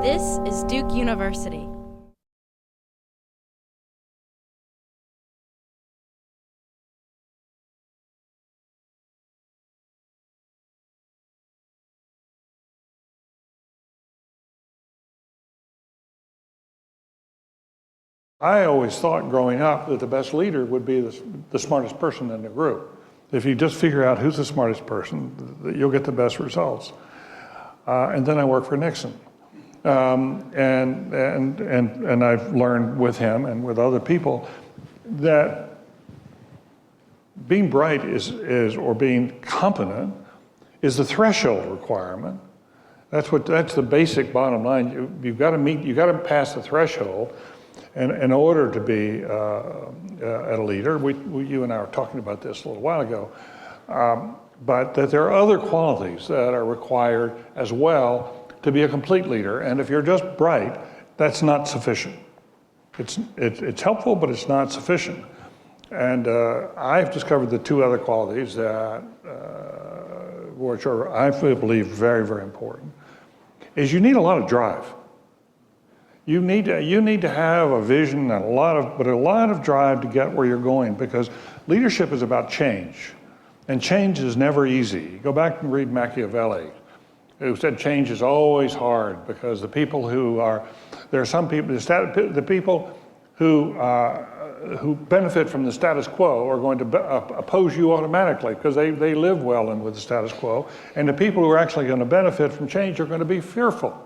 This is Duke University. I always thought growing up that the best leader would be the smartest person in the group. If you just figure out who's the smartest person, you'll get the best results. And then I worked for Nixon. And I've learned with him and with other people that being bright or being competent is the threshold requirement. That's the basic bottom line. You've got to pass the threshold. And in order to be a leader, you and I were talking about this a little while ago, but that there are other qualities that are required as well to be a complete leader. And if you're just bright, that's not sufficient. It's helpful, but it's not sufficient. And I've discovered the two other qualities that, which are, I believe, very, very important, is you need a lot of drive. You need to have a vision and a lot of drive to get where you're going, because leadership is about change, and change is never easy. Go back and read Machiavelli, who said change is always hard, because the people the people who benefit from the status quo are going to oppose you automatically because they live well with the status quo, and the people who are actually going to benefit from change are going to be fearful.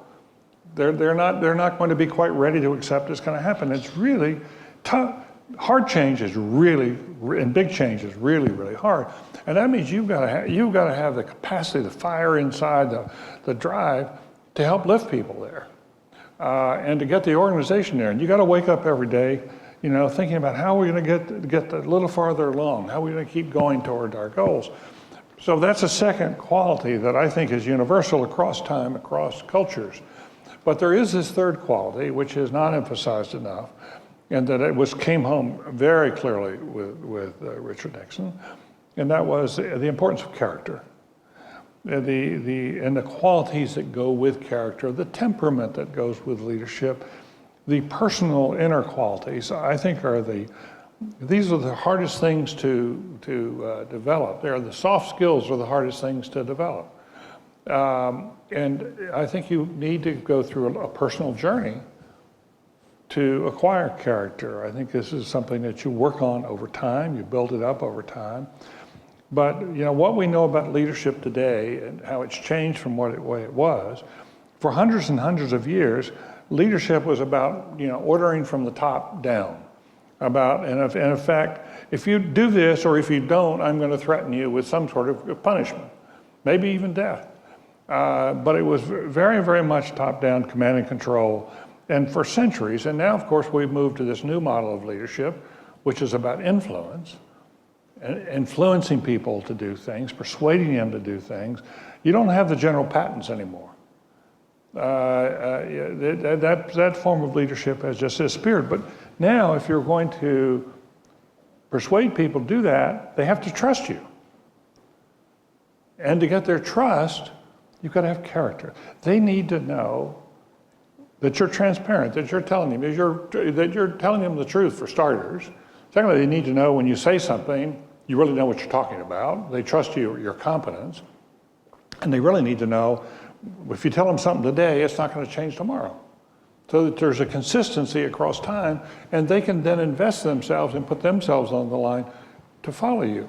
They're not going to be quite ready to accept it's going to happen. It's really tough. Hard change is really, and big change is really, really hard. And that means you've got to have the capacity, the fire inside, the drive to help lift people there, and to get the organization there. And you got to wake up every day, thinking about how we're going to get a little farther along, how we're going to keep going toward our goals. So that's a second quality that I think is universal across time, across cultures. But there is this third quality, which is not emphasized enough, and that came home very clearly with Richard Nixon, and that was the importance of character, and the qualities that go with character, the temperament that goes with leadership, the personal inner qualities. I think these are the hardest things to develop. The soft skills are the hardest things to develop. And I think you need to go through a personal journey to acquire character. I think this is something that you work on over time, you build it up over time. But what we know about leadership today and how it's changed from what it was, for hundreds and hundreds of years, leadership was about ordering from the top down. And in fact, if you do this or if you don't, I'm going to threaten you with some sort of punishment, maybe even death. But it was very, very much top-down command and control, and for centuries. And now, of course, we've moved to this new model of leadership, which is about influence, and influencing people to do things, persuading them to do things. You don't have the general patents anymore. That form of leadership has just disappeared. But now, if you're going to persuade people to do that, they have to trust you. And to get their trust, you've got to have character. They need to know that you're transparent, that you're telling them, that you're telling them the truth, for starters. Secondly, they need to know when you say something, you really know what you're talking about. They trust your competence. And they really need to know, if you tell them something today, it's not going to change tomorrow. So that there's a consistency across time, and they can then invest themselves and put themselves on the line to follow you.